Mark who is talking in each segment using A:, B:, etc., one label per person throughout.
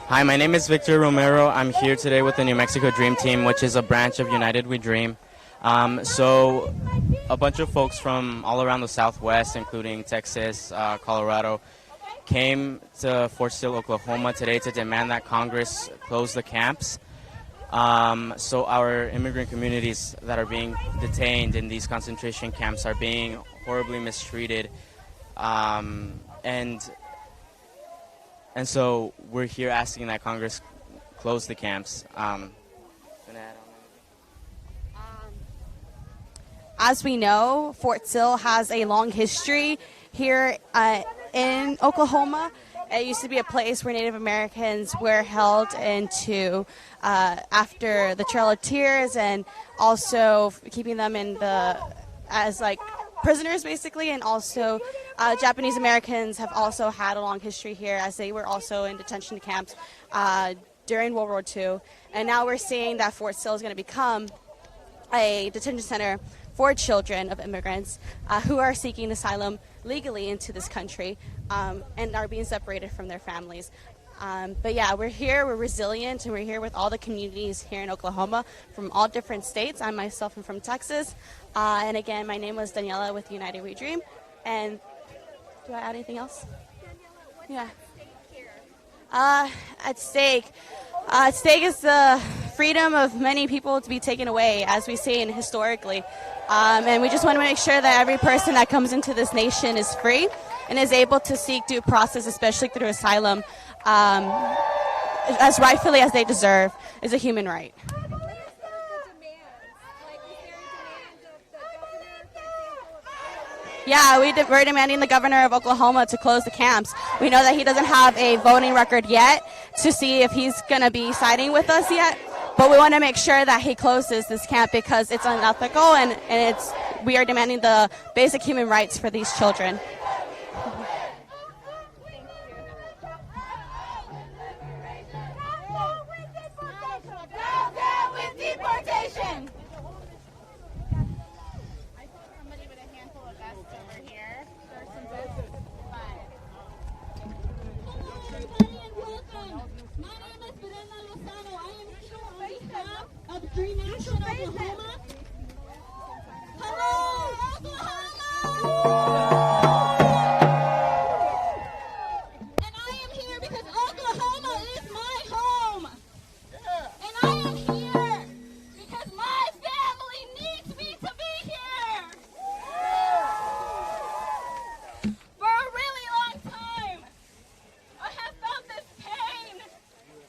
A: Hi, my name is Victor Romero. I'm here today with the New Mexico Dream Team, which is a branch of United We Dream. So a bunch of folks from all around the Southwest, including Texas, Colorado, came to Fort Sill, Oklahoma today to demand that Congress close the camps. So our immigrant communities that are being detained in these concentration camps are being horribly mistreated. And so we're here asking that Congress close the camps.
B: As we know, Fort Sill has a long history here in Oklahoma. It used to be a place where Native Americans were held into after the Trail of Tears, and also keeping them as prisoners, basically. And also Japanese Americans have also had a long history here, as they were also in detention camps during World War II. And now we're seeing that Fort Sill is going to become a detention center for children of immigrants who are seeking asylum legally into this country and are being separated from their families. But yeah, we're here, we're resilient, and we're here with all the communities here in Oklahoma from all different states. I myself am from Texas. And again, my name was Daniela with United We Dream. And do I add anything else? Yeah. At stake. At stake is the freedom of many people to be taken away, as we've seen historically. And we just want to make sure that every person that comes into this nation is free and is able to seek due process, especially through asylum, as rightfully as they deserve, is a human right. Yeah, we're demanding the governor of Oklahoma to close the camps. We know that he doesn't have a voting record yet to see if he's going to be siding with us yet. But we want to make sure that he closes this camp because it's unethical, and we are demanding the basic human rights for these children.
C: Deportation! Of Dream Action Oklahoma. Hello, Oklahoma! And I am here because Oklahoma is my home. And I am here because my family needs me to be here. For a really long time, I have felt this pain,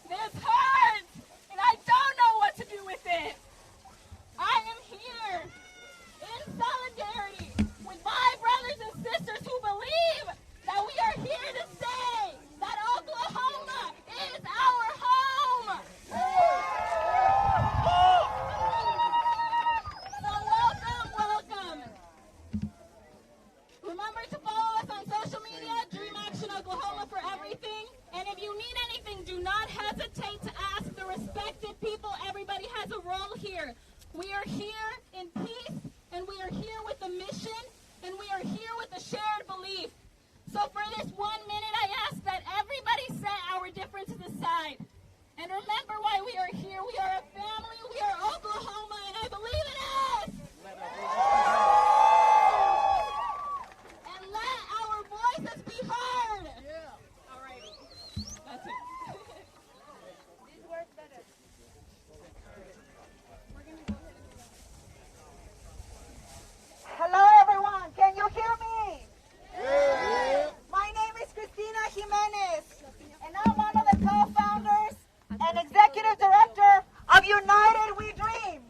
C: this hurt, and I don't know what to do with it. I am here in solidarity with my brothers and sisters who believe that we are here to say that Oklahoma is our home. So welcome. Remember to follow us on social media, Dream Action Oklahoma for everything. And if you need anything, do not hesitate to ask the respected people. Everybody has a role here. We are here in peace, and we are here with a mission, and we are here with a shared belief. So for this 1 minute, I ask that everybody set our differences aside. And remember why we are here. We are a family, we are Oklahoma, and I believe in us! And let our voices be heard! Yeah. Alrighty. That's it. These words better.
D: Hello, everyone. Can you hear me? Yeah. My name is Cristina Jimenez, and I'm one of the co-founders and executive director of United We Dream.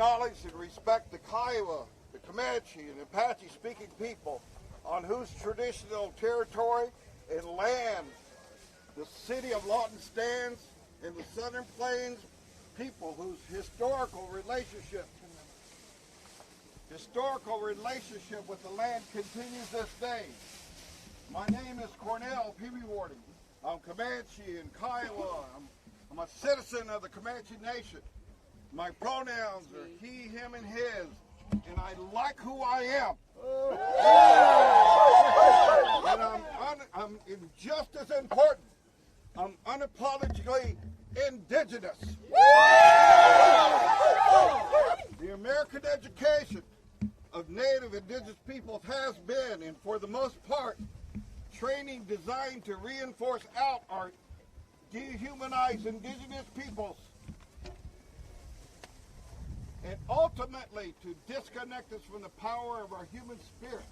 E: acknowledge and respect the Kiowa, the Comanche, and Apache-speaking people on whose traditional territory and land the city of Lawton stands, and the Southern Plains people whose historical relationship with the land continues this day. My name is Cornell Peeweewardy. I'm Comanche and Kiowa. I'm a citizen of the Comanche Nation. My pronouns are he, him, and his, and I like who I am. And I'm just as important, I'm unapologetically indigenous. The American education of Native Indigenous peoples has been, and for the most part, training designed to reinforce out or dehumanize indigenous peoples and ultimately to disconnect us from the power of our human spirit.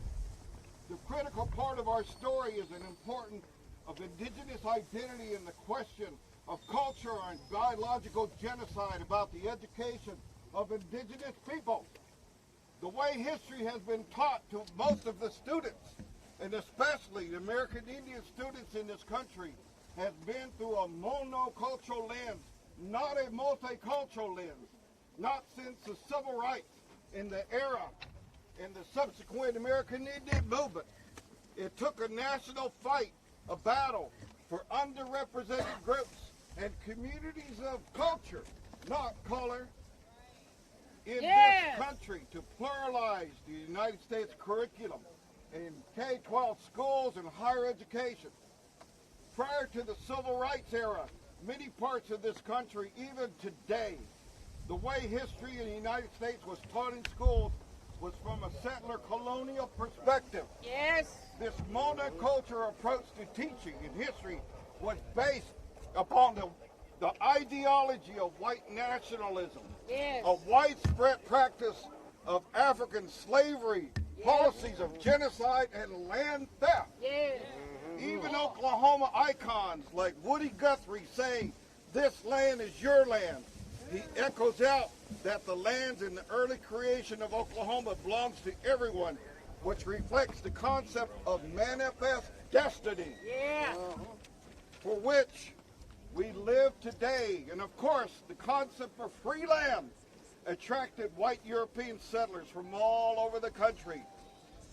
E: The critical part of our story is an important of indigenous identity and the question of culture and biological genocide about the education of indigenous people. The way history has been taught to most of the students, and especially the American Indian students in this country, has been through a monocultural lens, not a multicultural lens. Not since the civil rights in the era and the subsequent American Indian movement. It took a national fight, a battle for underrepresented groups and communities of culture, not color, in this country to pluralize the United States curriculum in K-12 schools and higher education. Prior to the civil rights era, many parts of this country, even today, the way history in the United States was taught in schools was from a settler colonial perspective. Yes. This monoculture approach to teaching in history was based upon the ideology of white nationalism, a widespread practice of African slavery, policies of genocide and land theft. Even Oklahoma icons like Woody Guthrie saying, "This land is your land." He echoes out that the lands in the early creation of Oklahoma belongs to everyone, which reflects the concept of manifest destiny, for which we live today. And of course, the concept of free land attracted white European settlers from all over the country.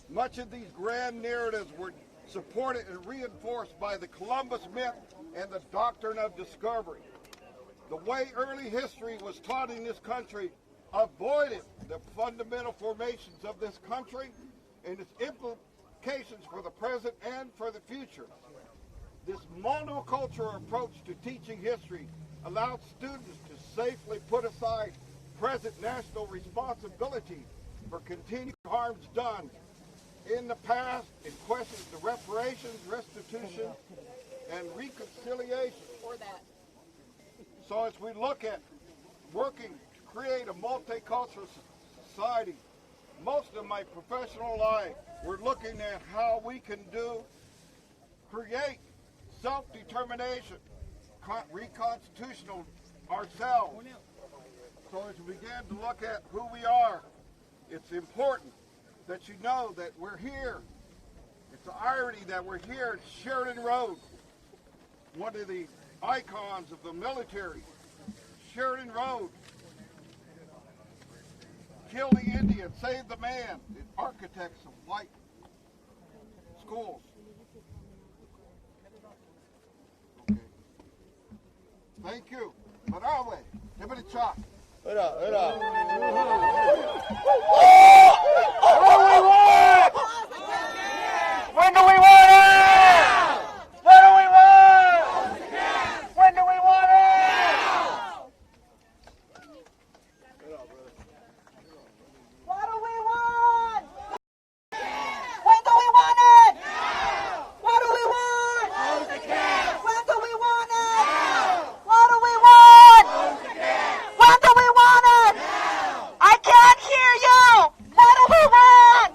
E: Much of these grand narratives were supported and reinforced by the Columbus myth and the doctrine of discovery. The way early history was taught in this country avoided the fundamental formations of this country and its implications for the present and for the future. This monoculture approach to teaching history allowed students to safely put aside present national responsibility for continued harms done in the past and questions the reparations, restitution, and reconciliation. So as we look at working to create a multicultural society, most of my professional life, we're looking at how we can create self-determination, reconstitutional ourselves. So as we begin to look at who we are, it's important that you know that we're here. It's an irony that we're here at Sheridan Road, one of the icons of the military. Sheridan Road, kill the Indian, save the man, the architects of white schools. Okay. Thank you. Marawe, give it a shot. What up, what up? What do we want? When do we want it? What do we want? When do we want it?
D: What do we want? When do we want it? What do we want? When do we want it? What do we want? When do we want it? I can't hear you. What do we want?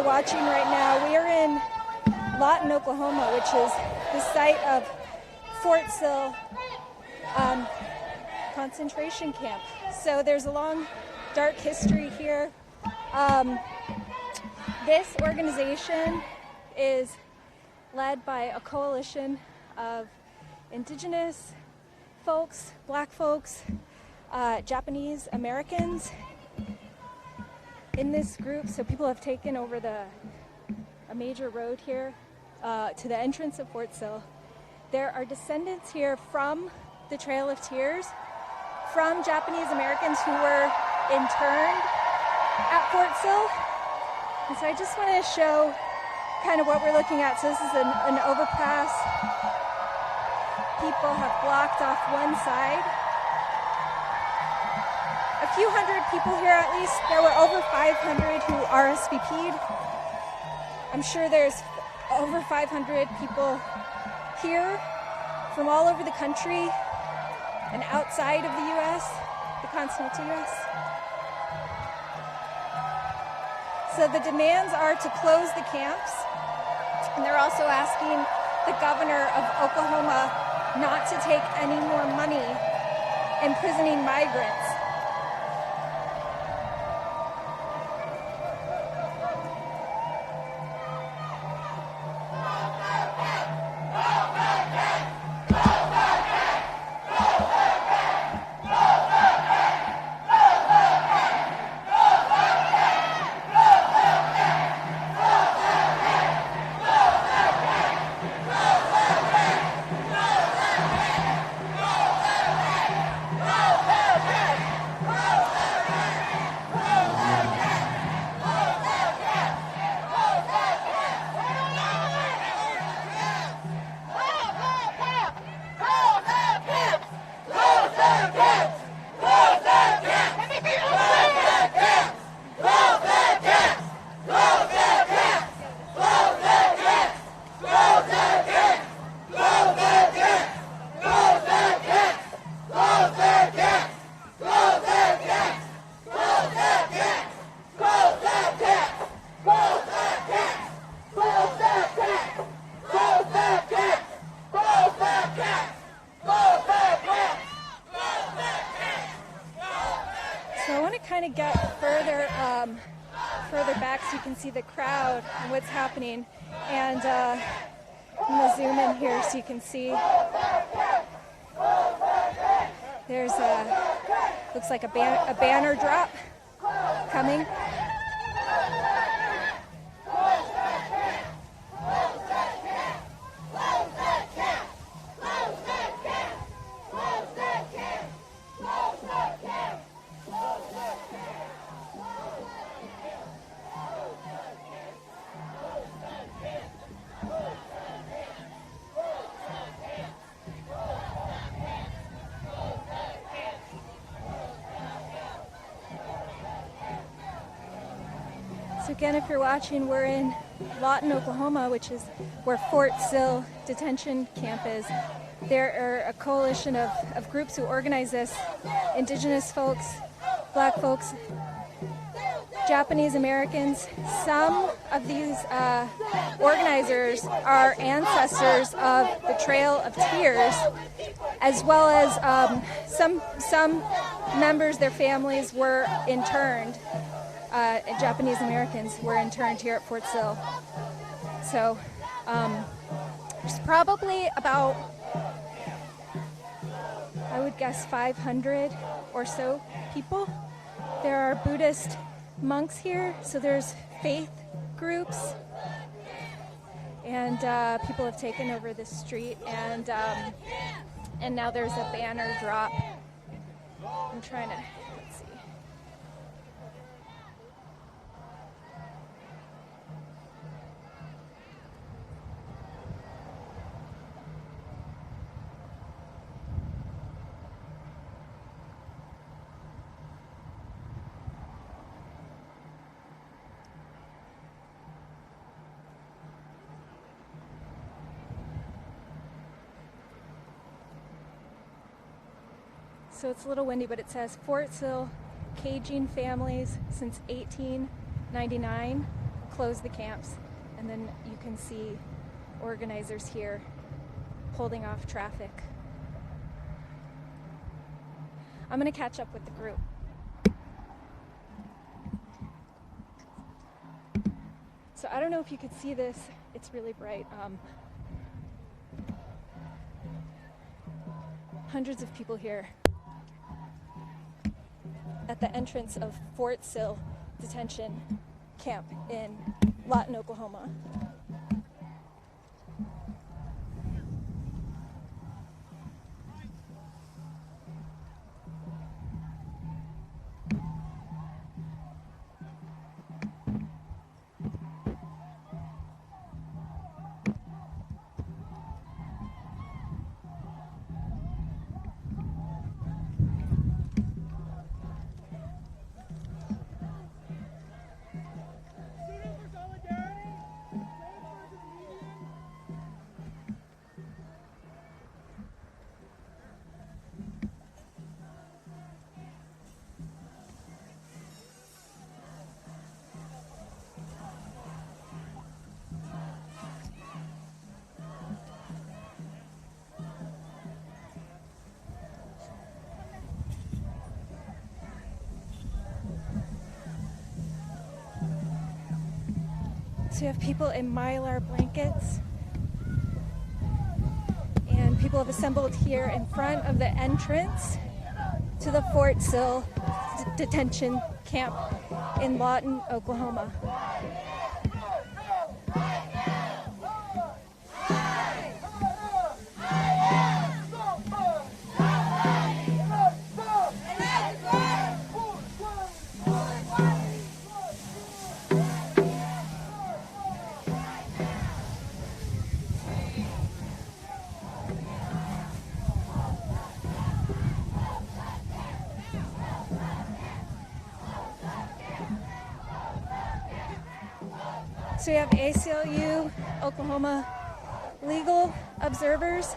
F: are watching right now, we are in Lawton, Oklahoma, which is the site of Fort Sill concentration camp. So there's a long, dark history here. This organization is led by a coalition of indigenous folks, black folks, Japanese Americans in this group. So people have taken over a major road here to the entrance of Fort Sill. There are descendants here from the Trail of Tears, from Japanese Americans who were interned at Fort Sill. And so I just want to show kind of what we're looking at. So this is an overpass. People have blocked off one side. A few hundred people here at least. There were over 500 who RSVP'd. I'm sure there's over 500 people here from all over the country and outside of the U.S., the continental U.S. So the demands are to close the camps, and they're also asking the governor of Oklahoma not to take any more money imprisoning migrants. Further back so you can see the crowd and what's happening. And I'm going to zoom in here so you can see. There's looks like a banner drop coming. So again, if you're watching, we're in Lawton, Oklahoma, which is where Fort Sill detention camp is. There are a coalition of groups who organize this: indigenous folks, black folks, Japanese Americans. Some of these organizers are ancestors of the Trail of Tears, as well as some members, their families were interned. Japanese Americans were interned here at Fort Sill. So there's probably about, I would guess, 500 or so people. There are Buddhist monks here, so there's faith groups, and people have taken over the street, and now there's a banner drop. I'm trying to, let's see. So it's a little windy, but it says Fort Sill caging families since 1899, close the camps, and then you can see organizers here holding off traffic. I'm going to catch up with the group. So I don't know if you could see this. It's really bright. Hundreds of people here at the entrance of Fort Sill detention camp in Lawton, Oklahoma. So you have people in Mylar blankets, and people have assembled here in front of the entrance to the Fort Sill detention camp in Lawton, Oklahoma. So you have ACLU, Oklahoma legal observers.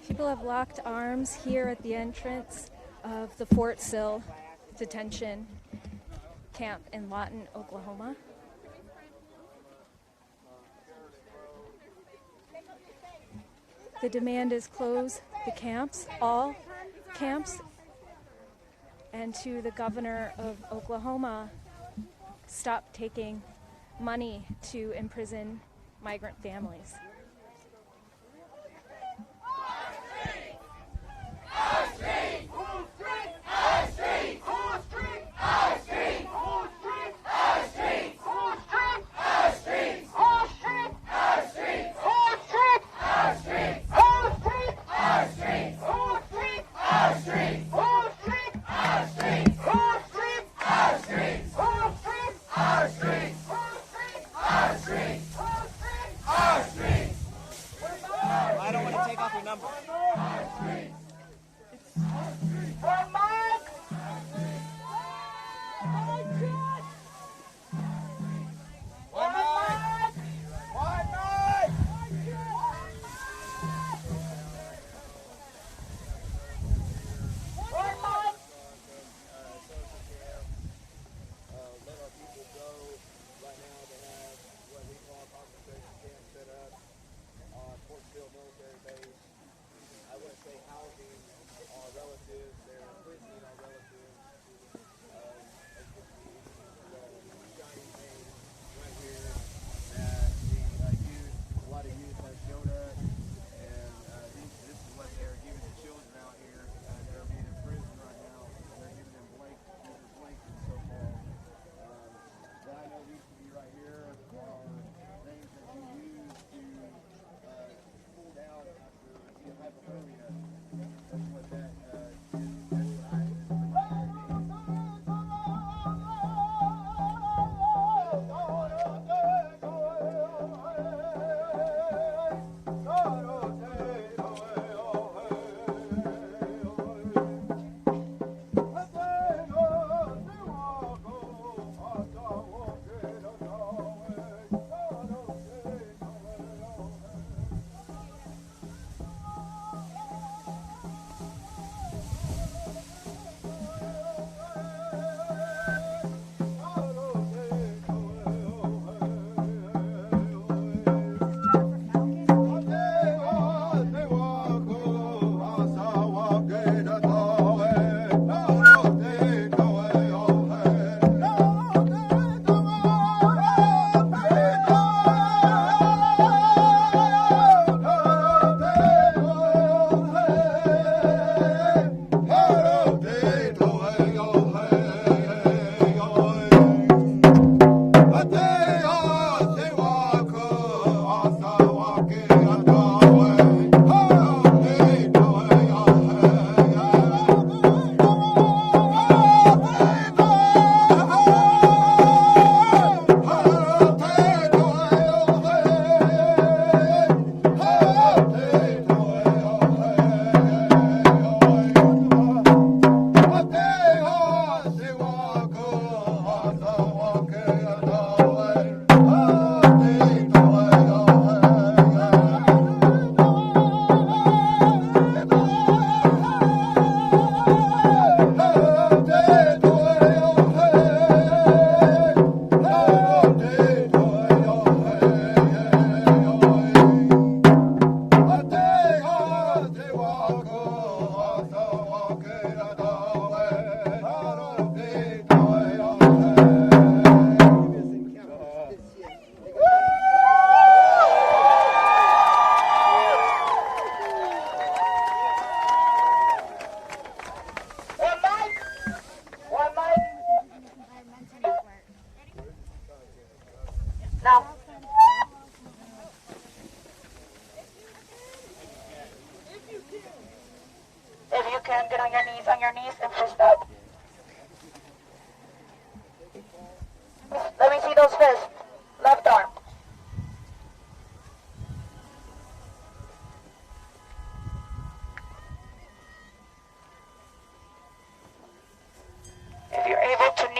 F: People have locked arms here at the entrance of the Fort Sill detention camp in Lawton, Oklahoma. The demand is close the camps, all camps, and to the governor of Oklahoma, stop taking money to imprison migrant families.
G: I don't want to take off your number.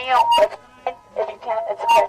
D: you. It's fine. If you can't, it's okay.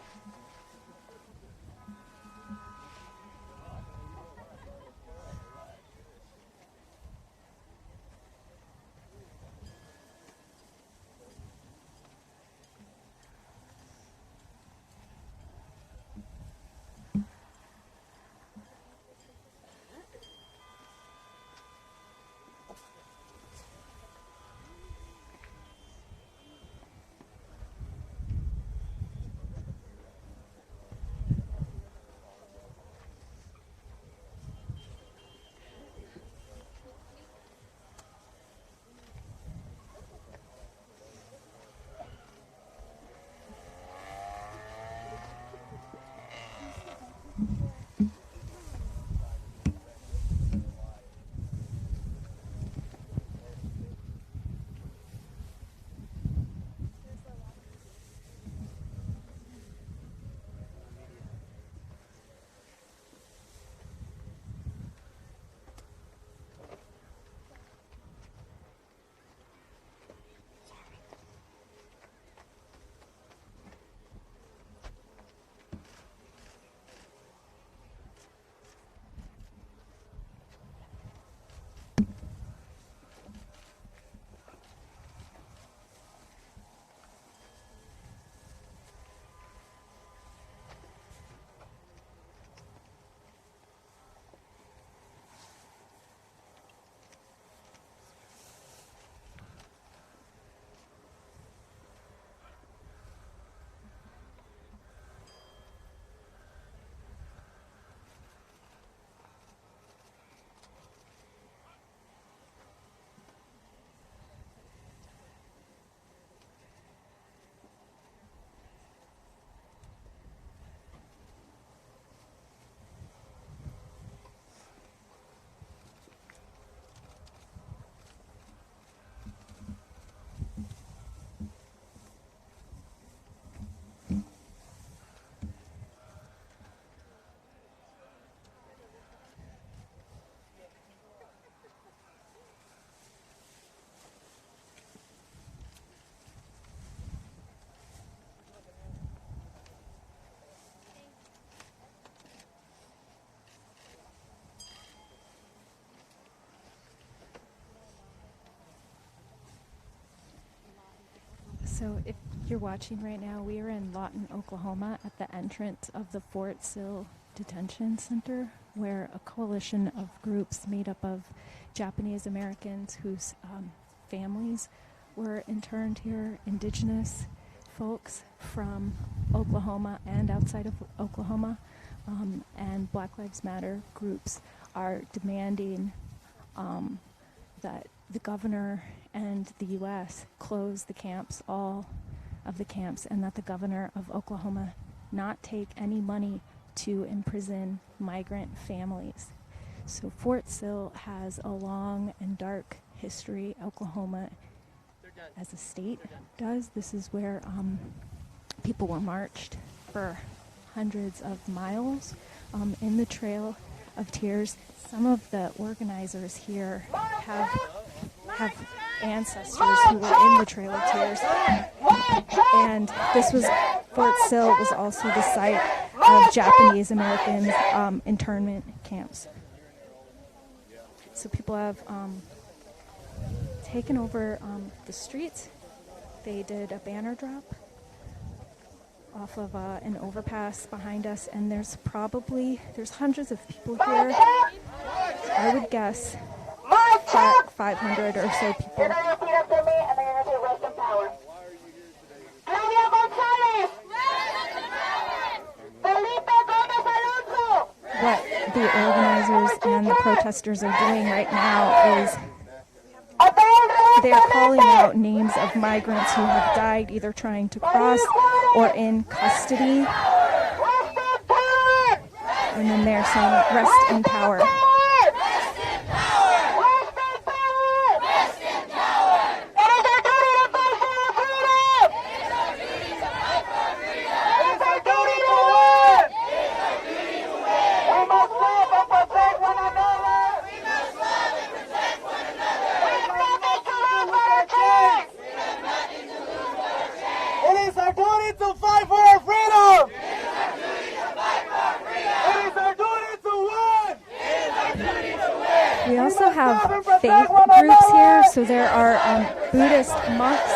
F: So if you're watching right now, we are in Lawton, Oklahoma at the entrance of the Fort Sill Detention Center, where a coalition of groups made up of Japanese Americans whose families were interned here, indigenous folks from Oklahoma and outside of Oklahoma, and Black Lives Matter groups are demanding that the governor and the U.S. close the camps, all of the camps, and that the governor of Oklahoma not take any money to imprison migrant families. So Fort Sill has a long and dark history. Oklahoma, as a state, does. This is where people were marched for hundreds of miles in the Trail of Tears. Some of the organizers here have ancestors who were in the Trail of Tears, and Fort Sill was also the site of Japanese American internment camps. So people have taken over the streets. They did a banner drop off of an overpass behind us, and there's hundreds of people here. I would guess 500 or so people.
D: You're going to repeat after me, and then you're going to say rest in power. Claudia Gonzalez! Felipe Gomez Alonso!
F: What the organizers and the protesters are doing right now is they are calling out names of migrants who have died either trying to cross or in custody. And then they're saying, rest in power.
D: It is our
F: faith groups here. So there are Buddhist monks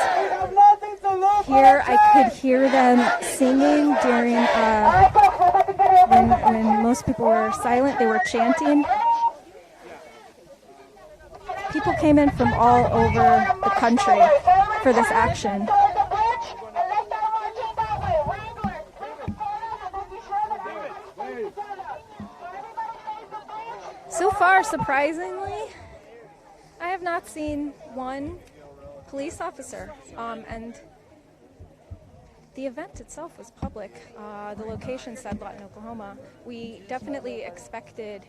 F: here. I could hear them singing during when most people were silent. They were chanting. People came in from all over the country for this action. So far, surprisingly, I have not seen one police officer, and the event itself was public. The location said Lawton, Oklahoma. We definitely expected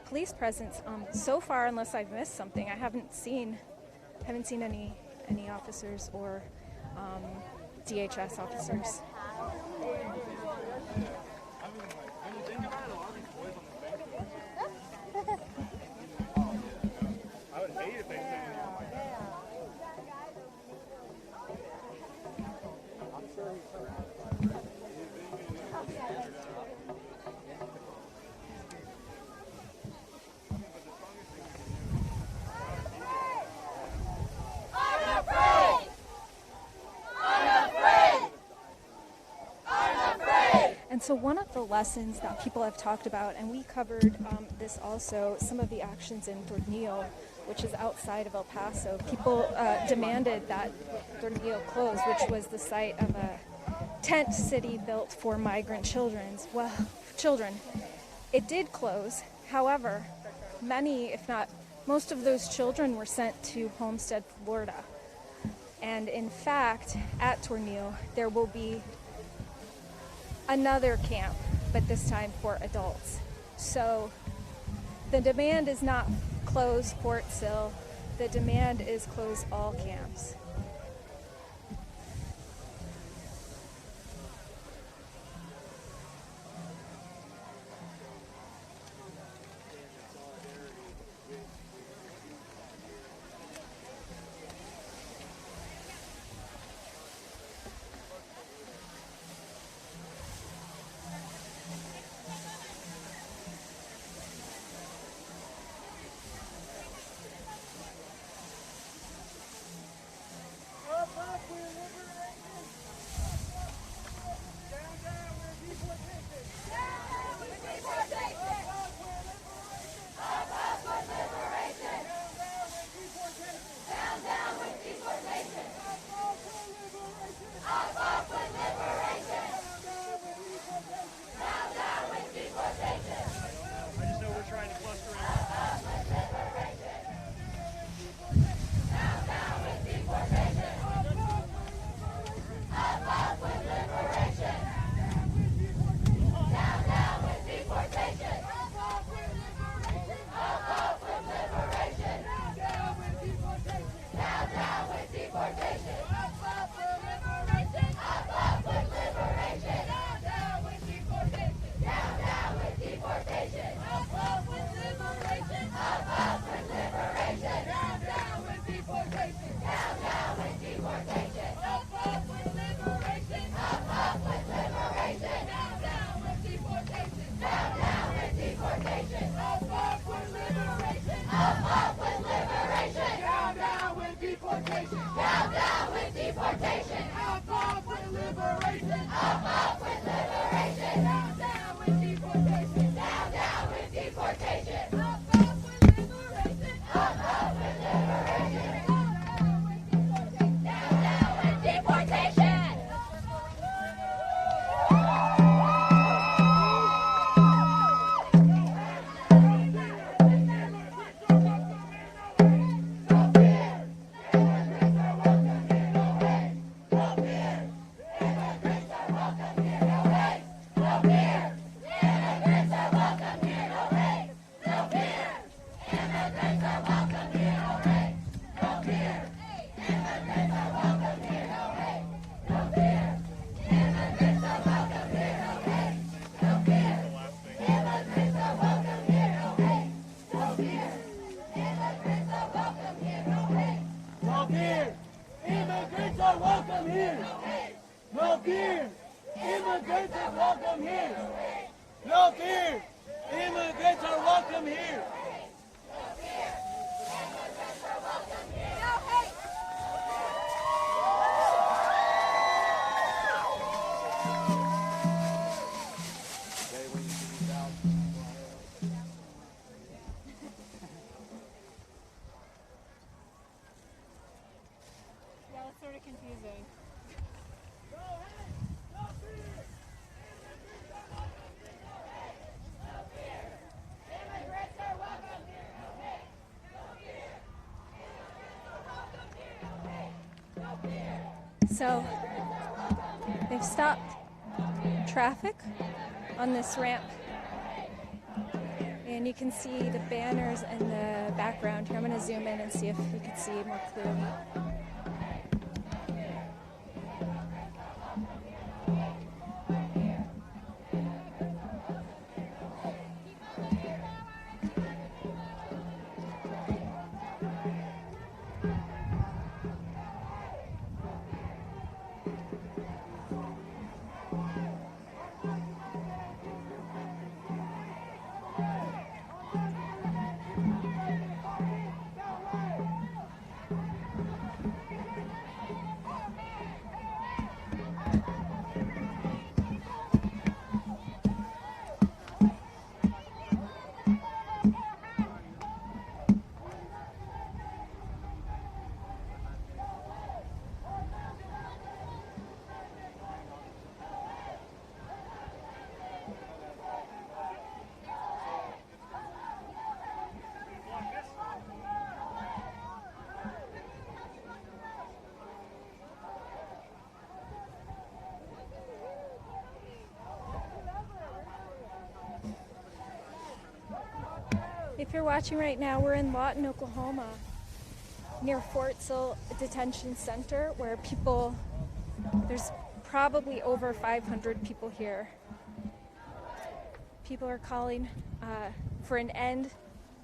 F: police presence. So far, unless I've missed something, I haven't seen any officers or DHS officers. And so one of the lessons that people have talked about, and we covered this also, some of the actions in Tornillo, which is outside of El Paso, people demanded that Tornillo close, which was the site of a tent city built for migrant children. It did close. However, many, if not most of those children were sent to Homestead, Florida. And in fact, at Tornillo, there will be another camp, but this time for adults. So the demand is not close Fort Sill, the demand is close all camps. It's sort of confusing. So they've stopped traffic on this ramp, and you can see the banners in the background here. I'm going to zoom in and see if you can see more clearly. If you're watching right now, we're in Lawton, Oklahoma, near Fort Sill Detention Center, where there's probably over 500 people here. People are calling for an end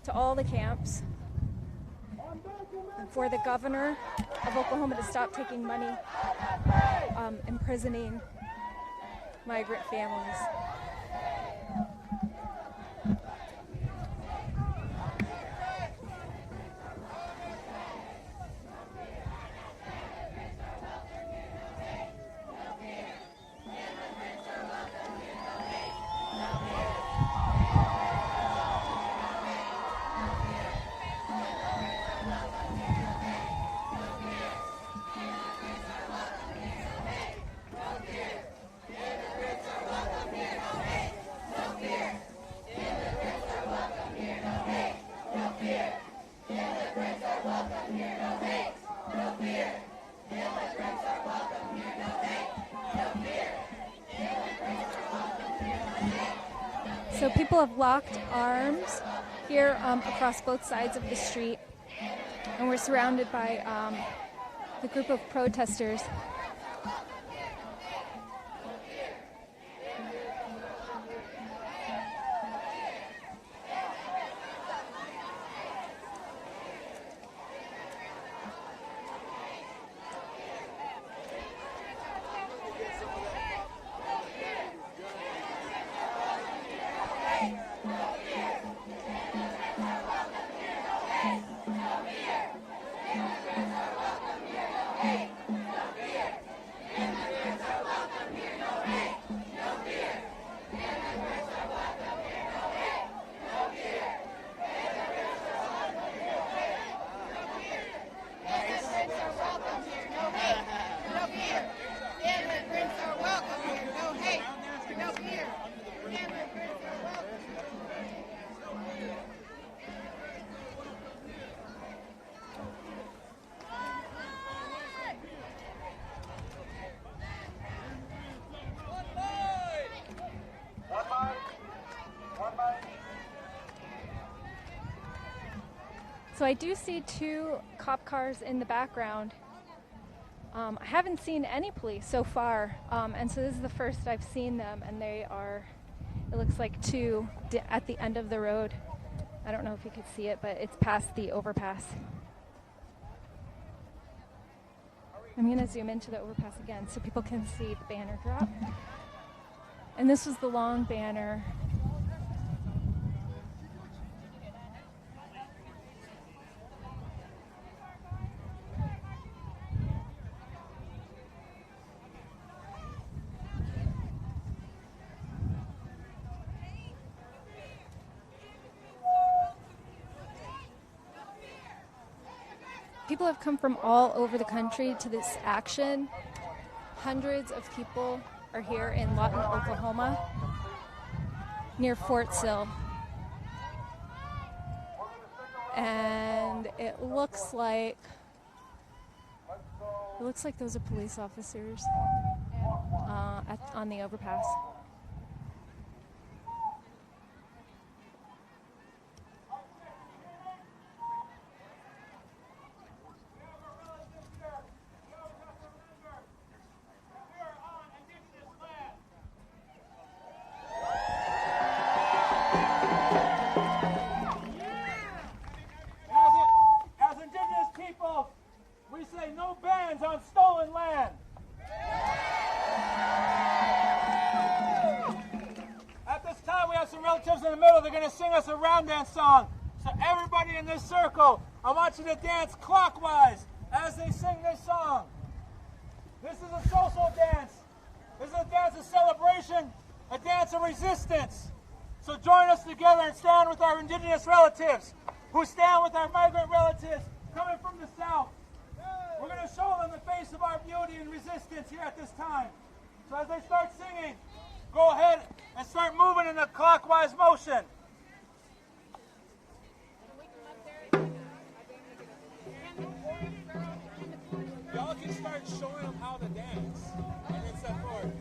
F: to all the camps, and for the governor of Oklahoma to stop taking money, imprisoning migrant families. So people have locked arms here across both sides of the street, and we're surrounded by the group of protesters. So I do see two cop cars in the background. I haven't seen any police so far, and so this is the first I've seen them, and they are, it looks like two at the end of the road. I don't know if you could see it, but it's past the overpass. I'm going to zoom into the overpass again so people can see the banner drop. And this was the long banner. People have come from all over the country to this action. Hundreds of people are here in Lawton, Oklahoma, near Fort Sill. And it looks like those are police officers on the overpass.
H: As indigenous people, we say no bans on stolen land. At this time, we have some relatives in the middle. They're going to sing us a round dance song. So everybody in this circle, I want you to dance clockwise as they sing this song. This is a social dance. This is a dance of celebration, a dance of resistance. So join us together and stand with our indigenous relatives, who stand with our migrant relatives coming from the south. We're going to show them the face of our beauty and resistance here at this time. So as they start singing, go ahead and start moving in a clockwise motion. Y'all can start showing them how to dance and then step forward.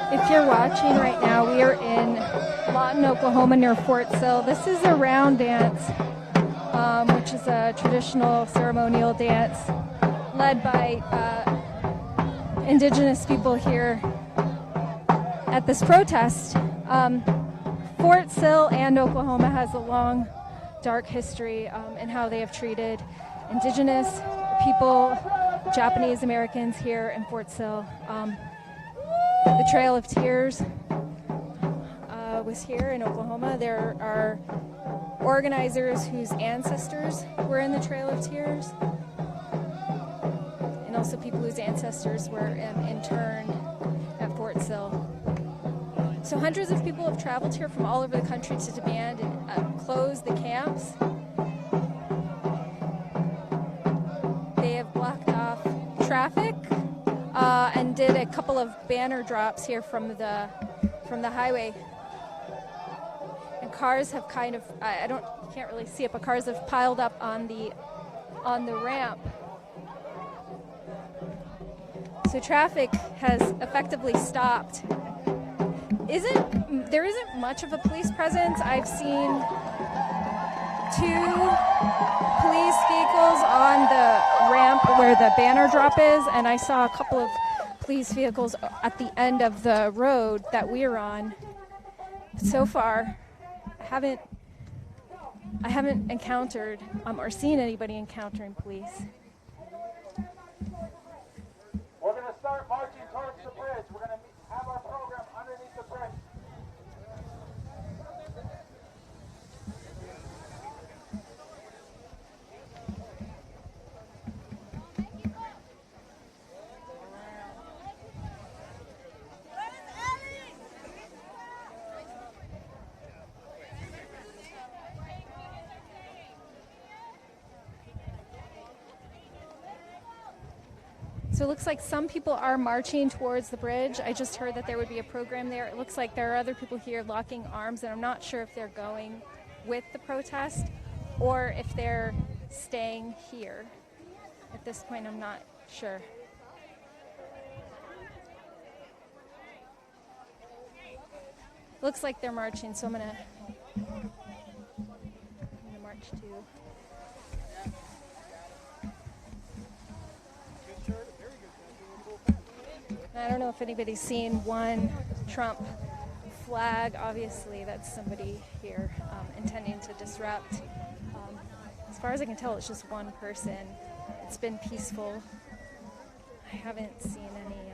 F: If you're watching right now, we are in Lawton, Oklahoma, near Fort Sill. This is a round dance, which is a traditional ceremonial dance led by indigenous people here at this protest. Fort Sill and Oklahoma has a long, dark history in how they have treated indigenous people, Japanese Americans here in Fort Sill. The Trail of Tears was here in Oklahoma. There are organizers whose ancestors were in the Trail of Tears, and also people whose ancestors were interned at Fort Sill. So hundreds of people have traveled here from all over the country to demand and close the camps. They have blocked off traffic and did a couple of banner drops here from the highway. And cars have kind of, you can't really see it, but cars have piled up on the ramp. So traffic has effectively stopped. There isn't much of a police presence. I've seen 2 police vehicles on the ramp where the banner drop is, and I saw a couple of police vehicles at the end of the road that we're on. So far, I haven't encountered or seen anybody encountering police.
H: We're going to start marching towards the bridge. We're going to have our program underneath the bridge.
F: So it looks like some people are marching towards the bridge. I just heard that there would be a program there. It looks like there are other people here locking arms, and I'm not sure if they're going with the protest or if they're staying here. At this point, I'm not sure. Looks like they're marching, so I'm gonna march too. I don't know if anybody's seen one Trump flag. Obviously, that's somebody here intending to disrupt. As far as I can tell, it's just one person. It's been peaceful. I haven't seen any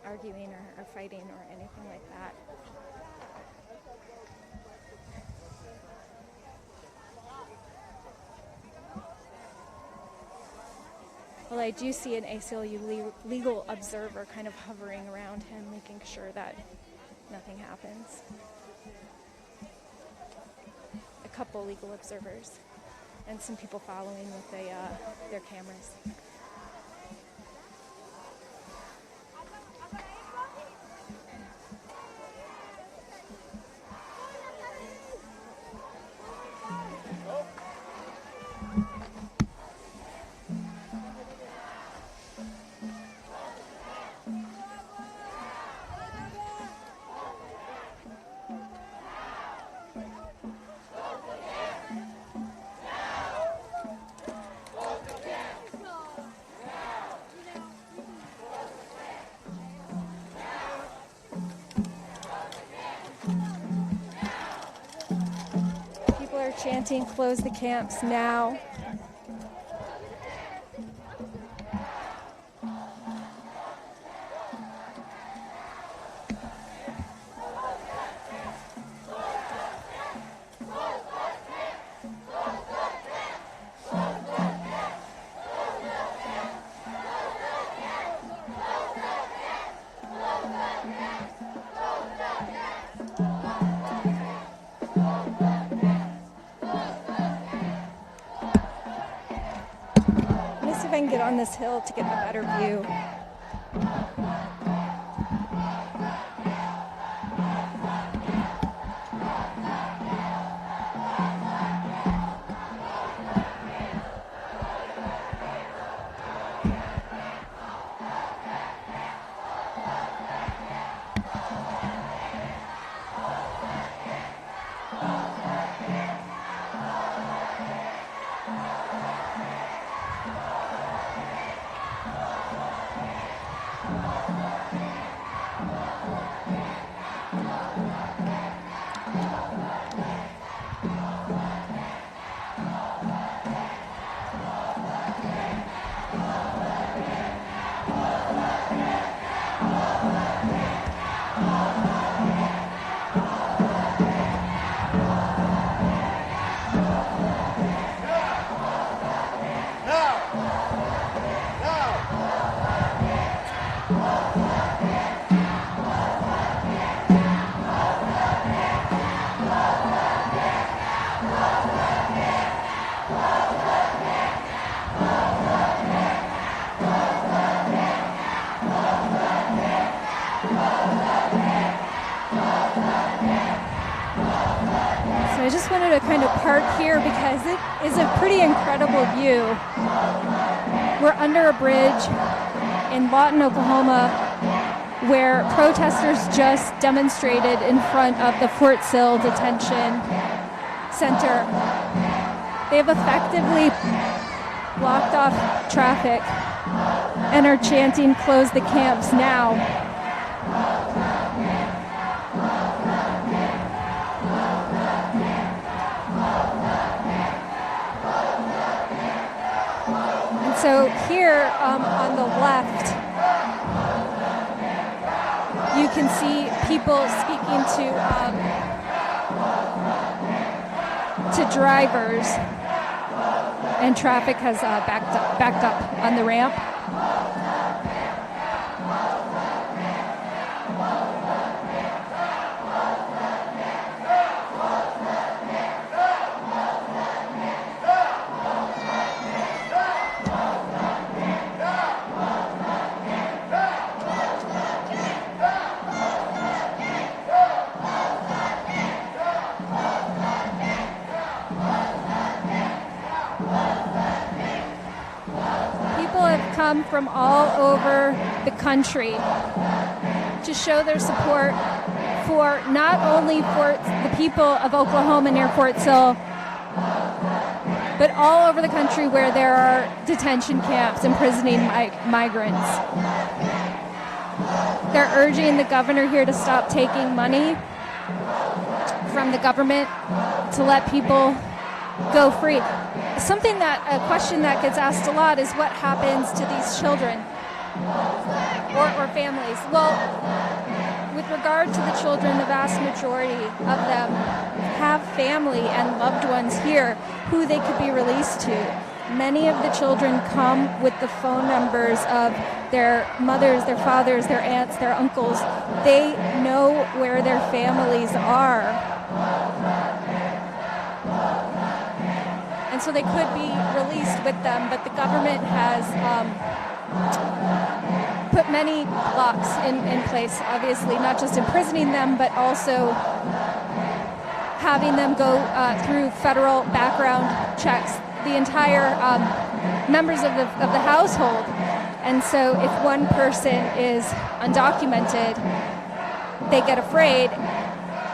F: arguing or fighting or anything like that. Well, I do see an ACLU legal observer kind of hovering around him, making sure that nothing happens. A couple legal observers and some people following with their cameras. Chanting, close the camps now. I can get on this hill to get a better view. I just wanted to kind of park here because it is a pretty incredible view. We're under a bridge in Lawton, Oklahoma, where protesters just demonstrated in front of the Fort Sill Detention Center. They have effectively blocked off traffic and are chanting, "Close the camps now." And so here on the left, you can see people speaking to drivers, and traffic has backed up on the ramp. Come from all over the country to show their support for not only for the people of Oklahoma near Fort Sill, but all over the country where there are detention camps imprisoning migrants. They're urging the governor here to stop taking money from the government to let people go free. A question that gets asked a lot is what happens to these children or families. Well, with regard to the children, the vast majority of them have family and loved ones here who they could be released to. Many of the children come with the phone numbers of their mothers, their fathers, their aunts, their uncles. They know where their families are. And so they could be released with them, but the government has put many blocks in place, obviously, not just imprisoning them, but also having them go through federal background checks, the entire members of the household. And so if one person is undocumented, they get afraid,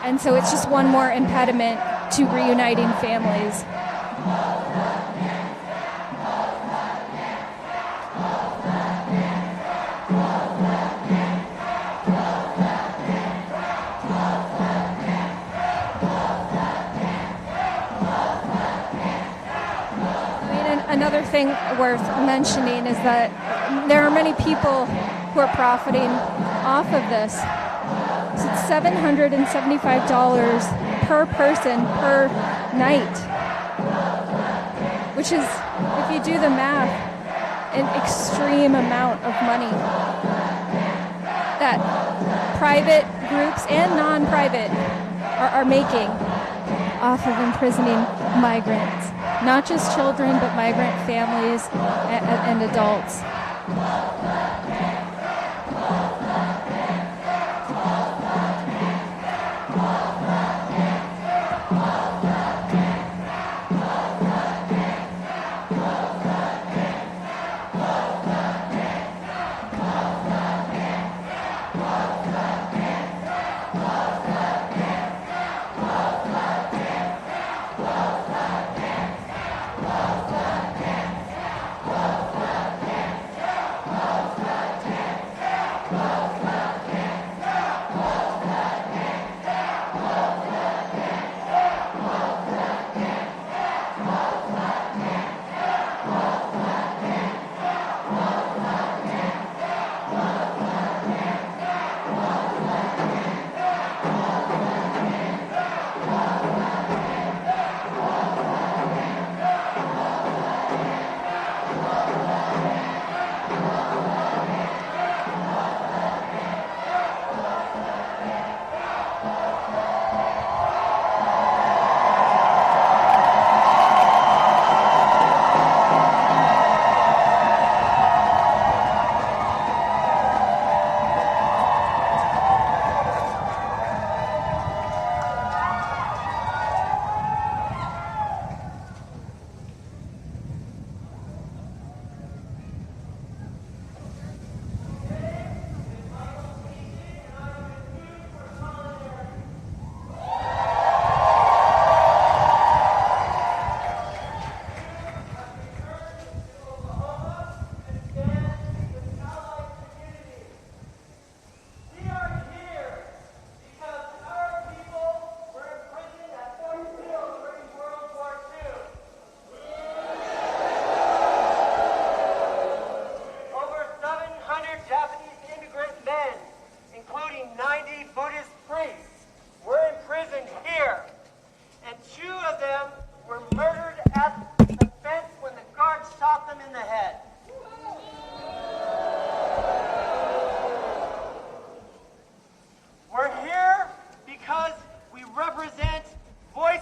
F: and so it's just one more impediment to reuniting families. Another thing worth mentioning is that there are many people who are profiting off of this. So it's $775 per person per night, which is, if you do the math, an extreme amount of money that private groups and non-private are making off of imprisoning migrants. Not just children, but migrant families and adults.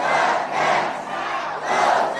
I: the camps! Close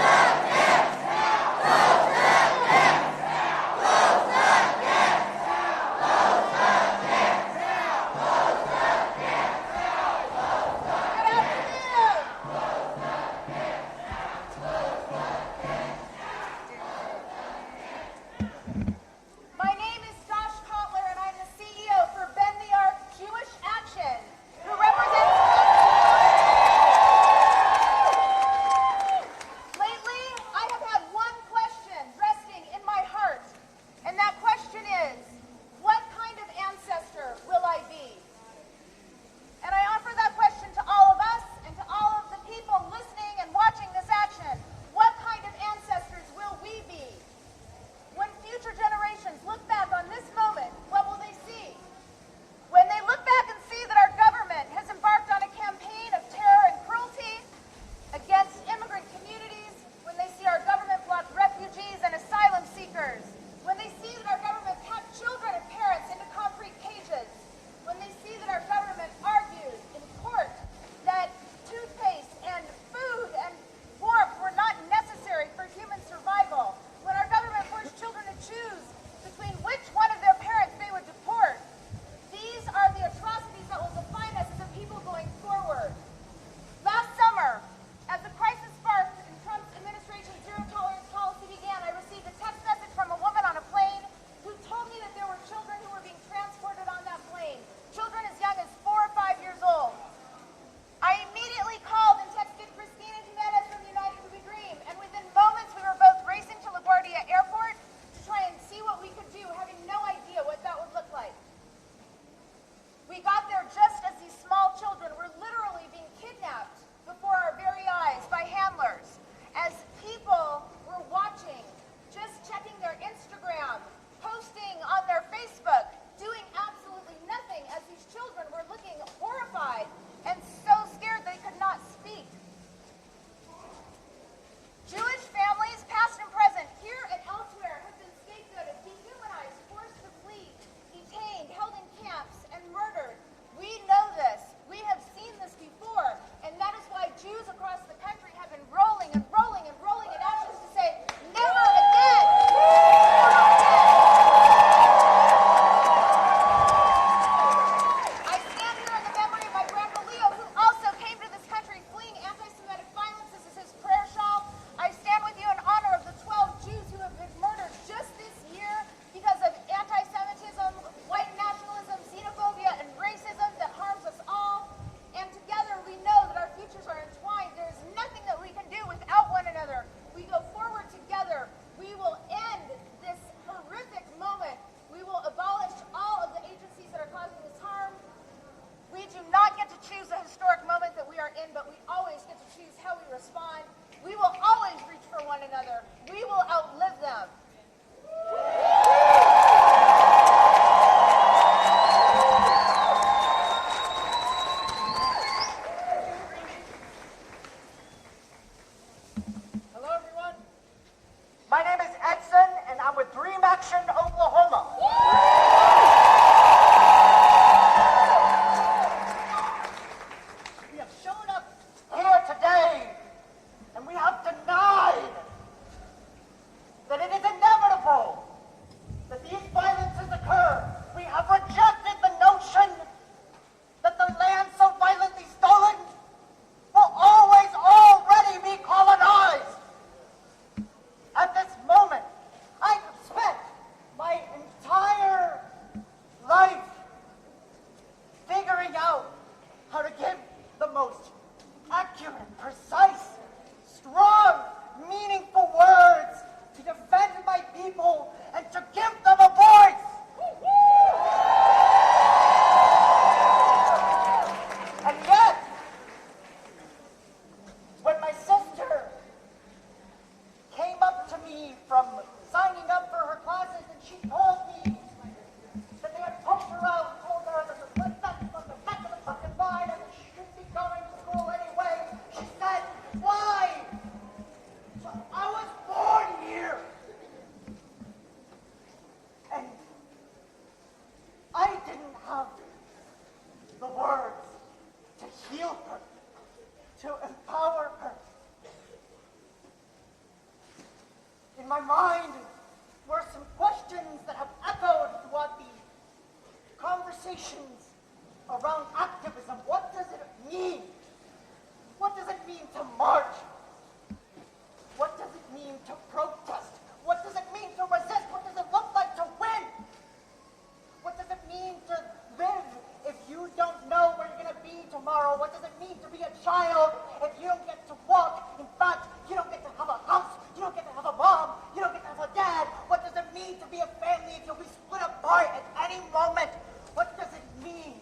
I: Action, Oklahoma. We have shown up here today, and we have denied that it is inevitable that these violences occur. We have rejected the notion that the land so violently stolen will always already be colonized. At this moment, I have spent my entire life figuring out how to give the most accurate, precise, strong, meaningful words to defend my people and to give them a voice. And yet, when my sister came up to me from signing up for her classes and she told me that they had poked her out and told her that the blood vessels on the back of the fucking line and that she shouldn't be going to school anyway, she said, why? So I was born here. And I didn't have the words to heal her, to empower her. In my mind were some questions that have echoed throughout the conversations around activism. What does it mean? What does it mean to march? What does it mean to protest? What does it mean to resist? What does it look like to win? What does it mean to live if you don't know where you're going to be tomorrow? What does it mean to be a child if you don't get to walk? In fact, you don't get to have a house. You don't get to have a mom. You don't get to have a dad. What does it mean to be a family if you'll be split apart at any moment? What does it mean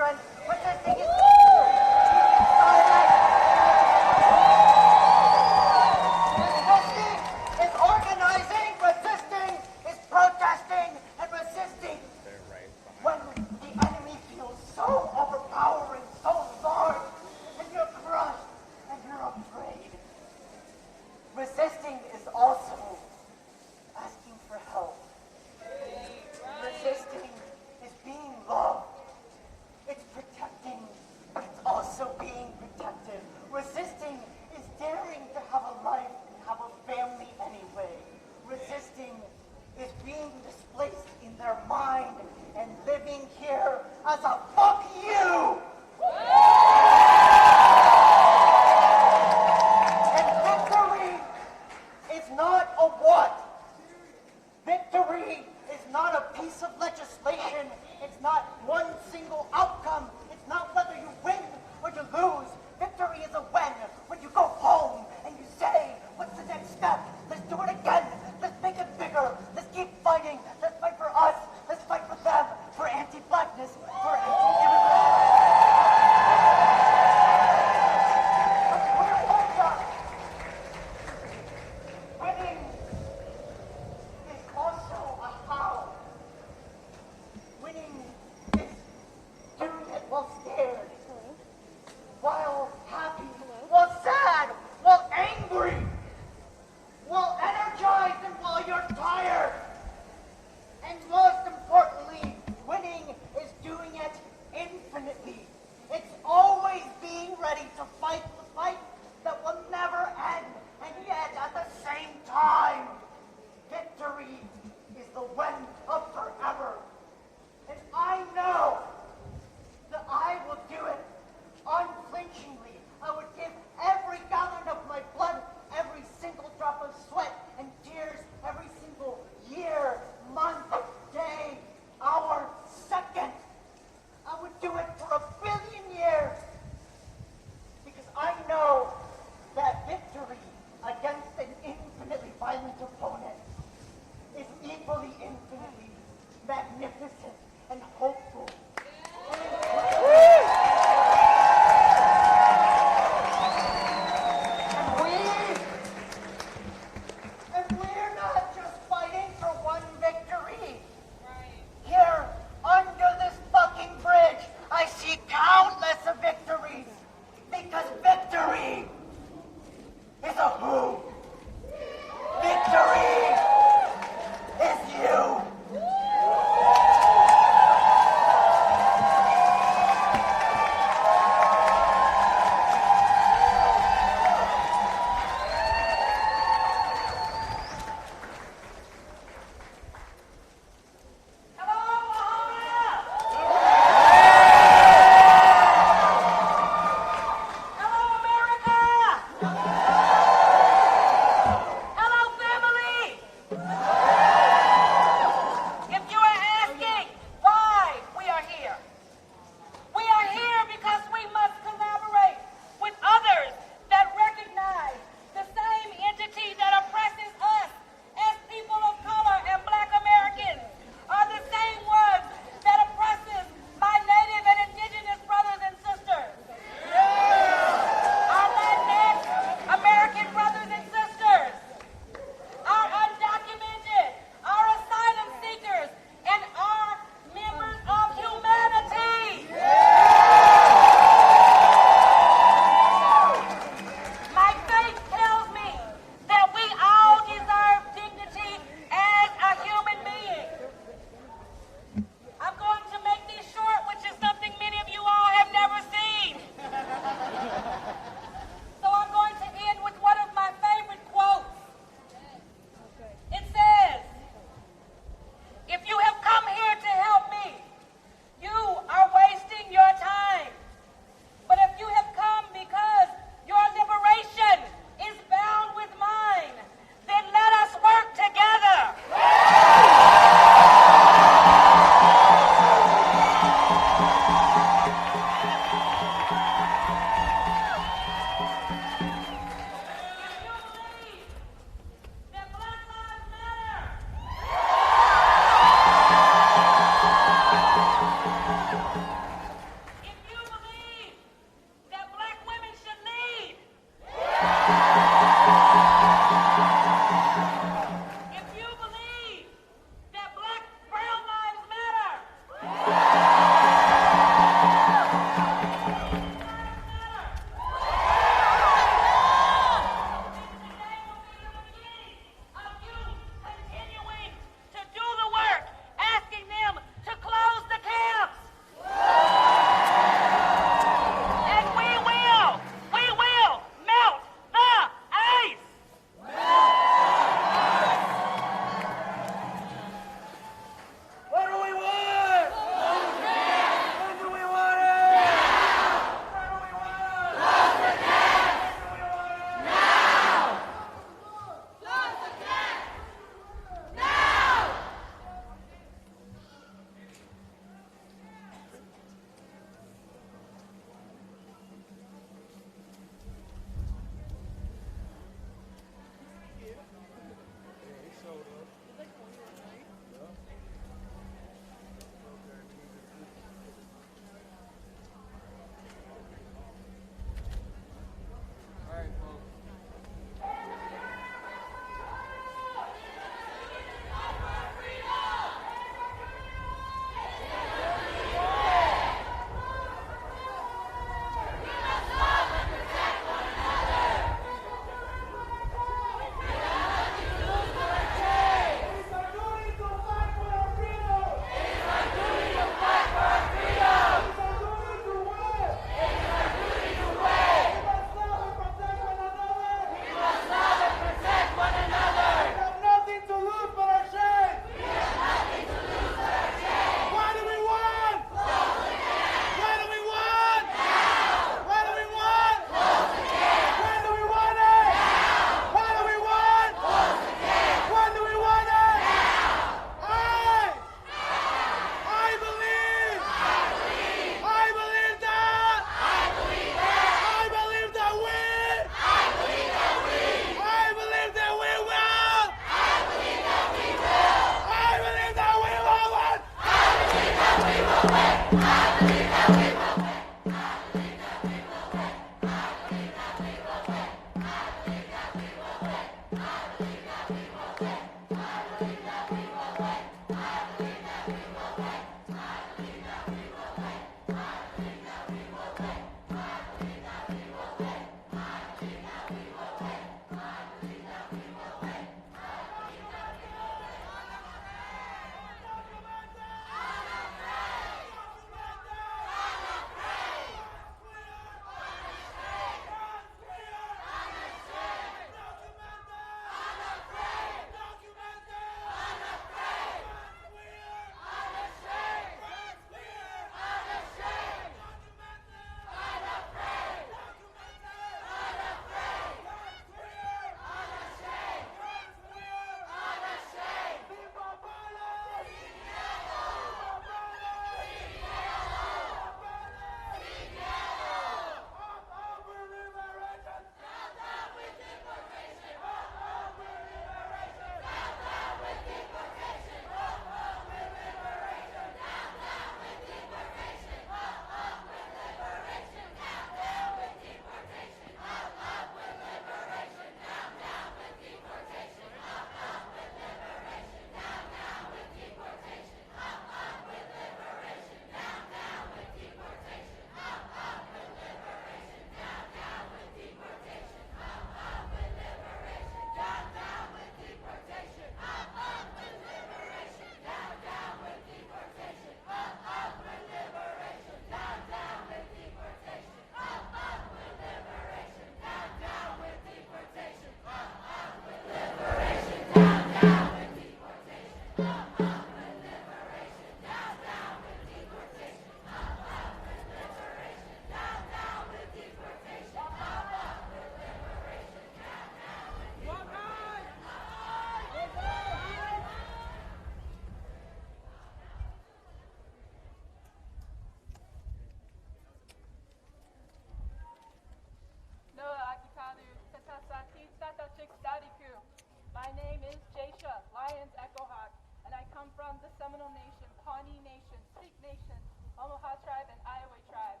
J: My name is Jasha, Lions Echo Hawk, and I come from the Seminole Nation, Pawnee Nation, Sikh Nation, Omaha Tribe, and Iowa Tribe.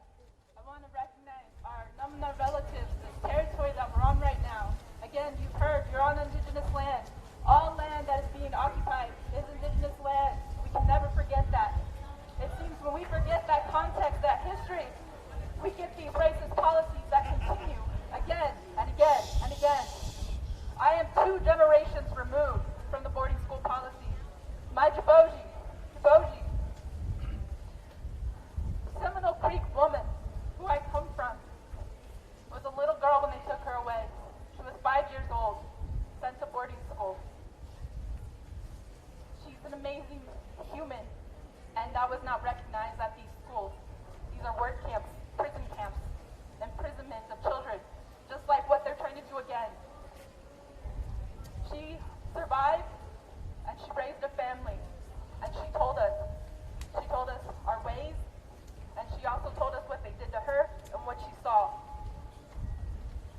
J: I want to recognize our Numna relatives, this territory that we're on right now. Again, you've heard, you're on indigenous land. All land that is being occupied is indigenous land. We can never forget that. It seems when we forget that context, that history, we get these racist policies that continue again and again and again. I am 2 generations removed from the boarding school policy. My Jaboji, Seminole Creek woman, who I come from, was a little girl when they took her away. She was 5 years old, sent to boarding school. She's an amazing human, and that was not recognized at these schools. These are work camps, prison camps, imprisonment of children, just like what they're trying to do again. She survived, and she raised a family, and she told us our ways, and she also told us what they did to her and what she saw.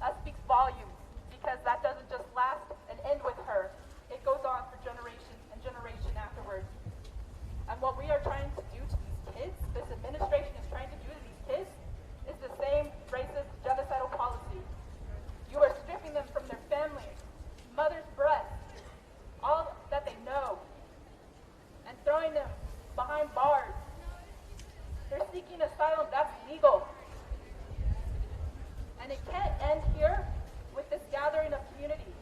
J: That speaks volumes, because that doesn't just last and end with her. It goes on for generation and generation afterwards. And what we are trying to do to these kids, this administration is trying to do to these kids, is the same racist, genocidal policy. You are stripping them from their families, mother's breast, all that they know, and throwing them behind bars. They're seeking asylum, that's legal. And it can't end here with this gathering of community.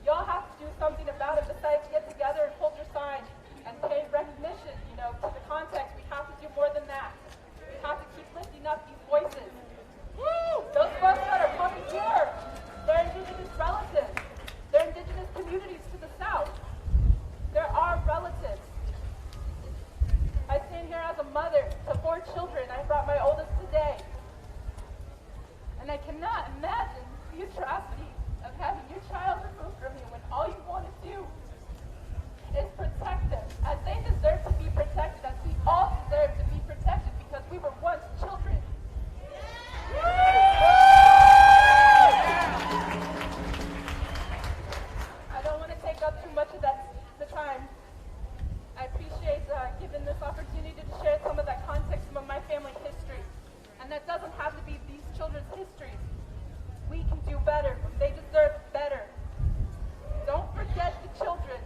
J: Y'all have to do something about it besides get together and hold your sign and pay recognition, to the context. We have to do more than that. We have to keep lifting up these voices. Woo! Those folks that are coming here, they're indigenous relatives. They're indigenous communities to the south. They're our relatives. I stand here as a mother to 4 children. I brought my oldest today. And I cannot imagine the atrocity of having your child removed from you when all you want to do is protect them, as they deserve to be protected, as we all deserve to be protected, because we were once children. I don't want to take up too much of the time. I appreciate giving this opportunity to share some of that context from my family history. And that doesn't have to be these children's histories. We can do better. They deserve better. Don't forget the children.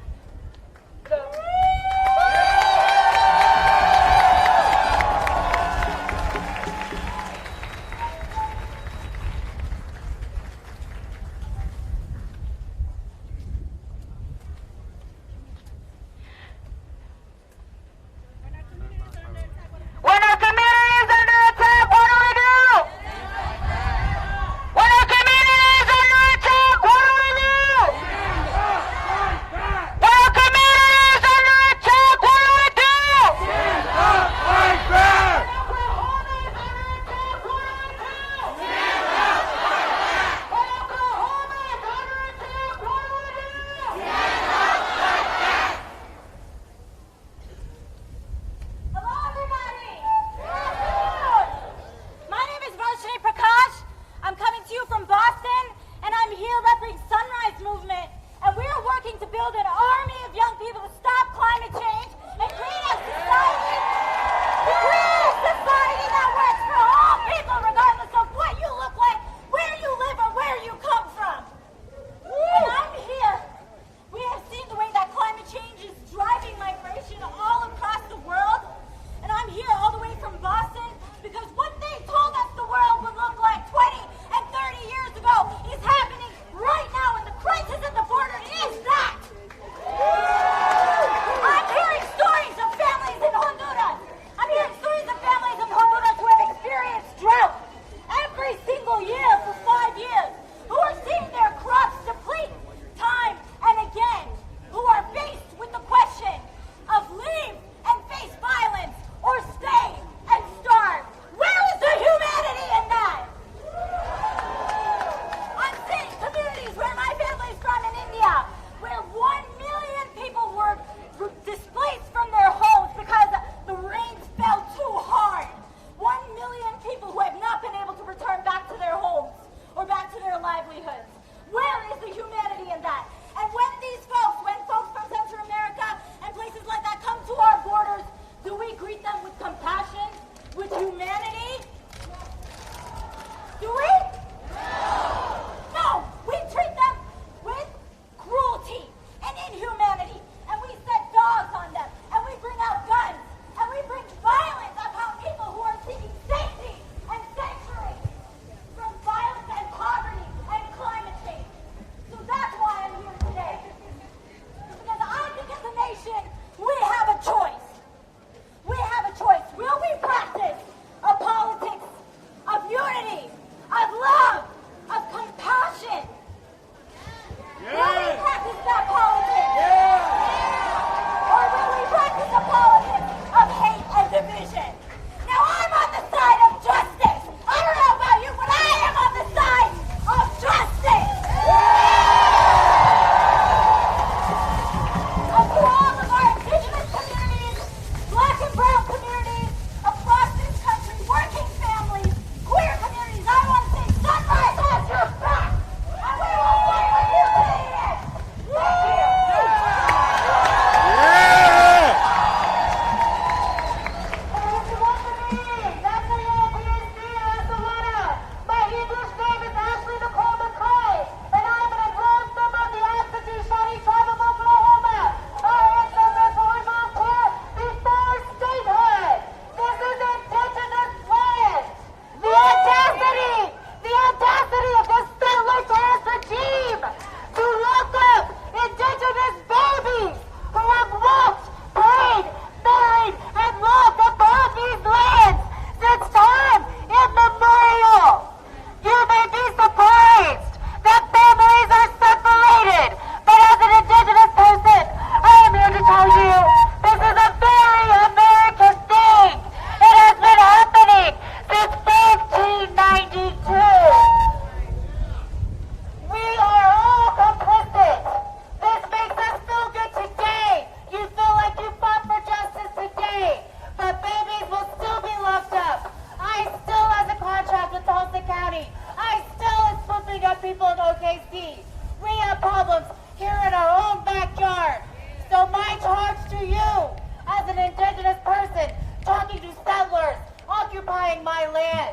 D: land.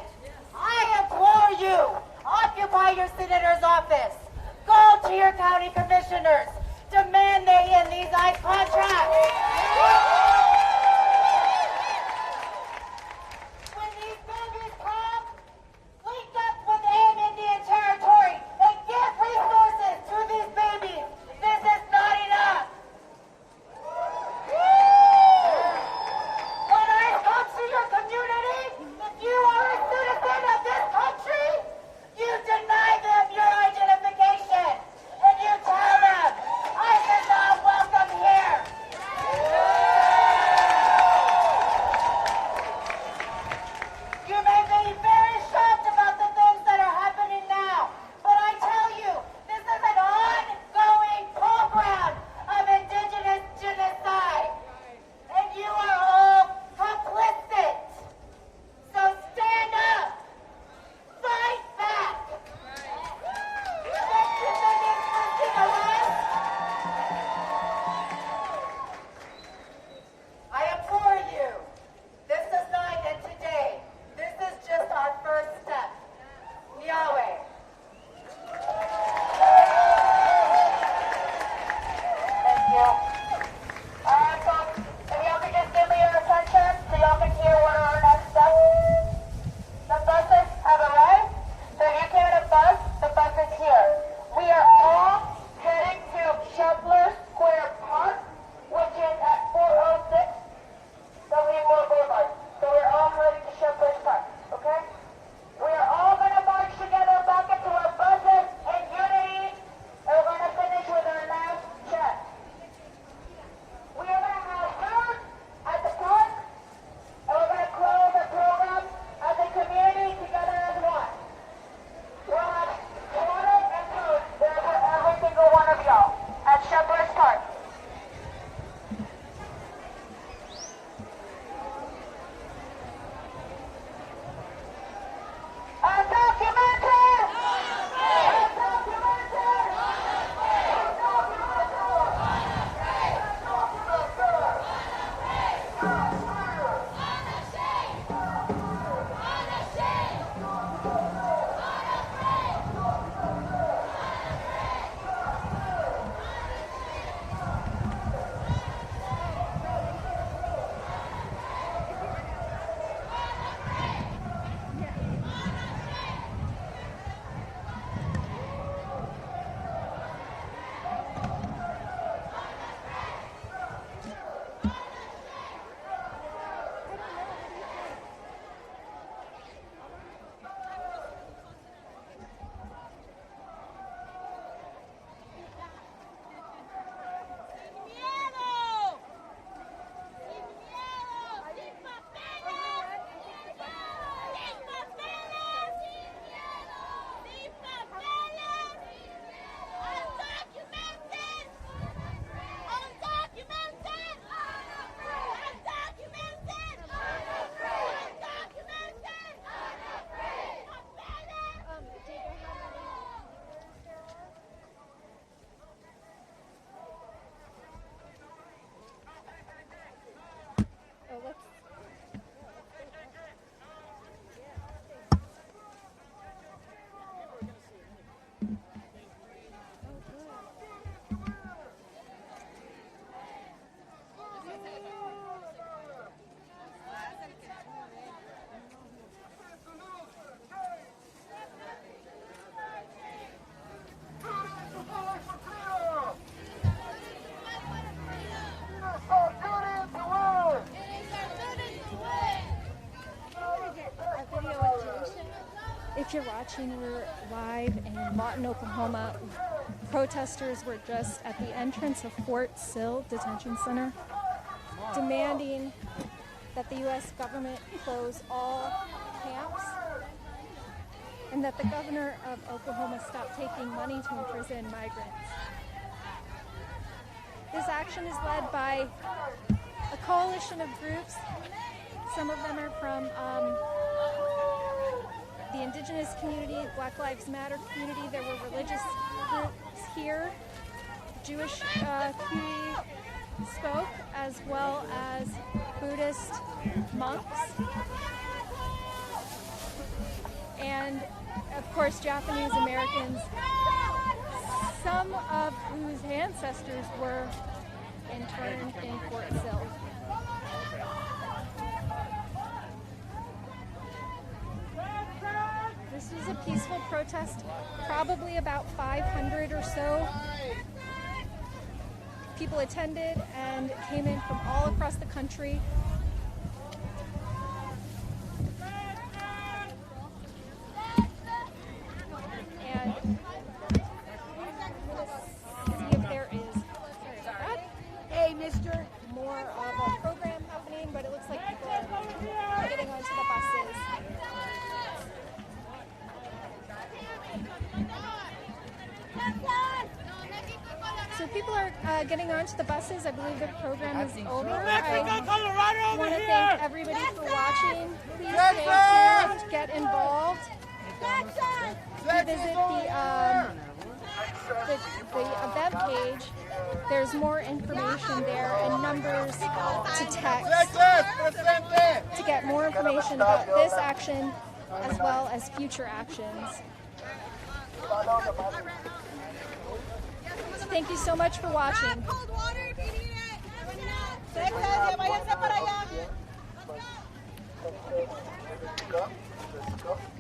D: I implore you, occupy your senator's office. Go to your county commissioners. Demand they end these ICE contracts. When these babies come, link up with AIM Indian Territory and get resources to these babies. This is not enough. When I come to your community, if you are a citizen of this country, you deny them your identification and you tell them, ICE is not welcome here. You may be very shocked about the things that are happening now, but I tell you, this is an ongoing program of indigenous genocide, and you are all complicit. So stand up, fight back. Thank you for this listing arrest. I implore you, this does not end today. This is just our first step. Yahweh. Thank you. All right, folks, if y'all could just give me your attention so y'all can hear what are our next steps. The buses have arrived. So if you came in a bus, the bus is here. We are all heading to Shepler Square Park, which is at 406 W4 Boulevard. So we're all heading to Shepler's Park, okay? We are all going to march together back into our buses in unity, and we're going to finish with our last check. We are going to have food at the park, and we're going to close the program as a community together as one. We'll have water and food there for every single one of y'all at Shepler's Park. Undocumented!
F: If you're watching, we're live in Lawton, Oklahoma. Protesters were just at the entrance of Fort Sill Detention Center demanding that the U.S. government close all camps and that the governor of Oklahoma stop taking money to imprison migrants. This action is led by a coalition of groups. Some of them are from the indigenous community, Black Lives Matter community. There were religious groups here. Jewish community spoke, as well as Buddhist monks. and of course Japanese Americans, some of whose ancestors were interned in Fort Sill. This was a peaceful protest, probably about 500 or so people attended and came in from all across the country. And let's see if there is, sorry about that. Hey, mister. More of a program happening, but it looks like people are getting onto the buses. So people are getting onto the buses. I believe the program is over. I want to thank everybody for watching. Please stay tuned, get involved. Visit the event page. There's more information there and numbers to text to get more information about this action as well as future actions. Thank you so much for watching.
D: Cold water if you need it.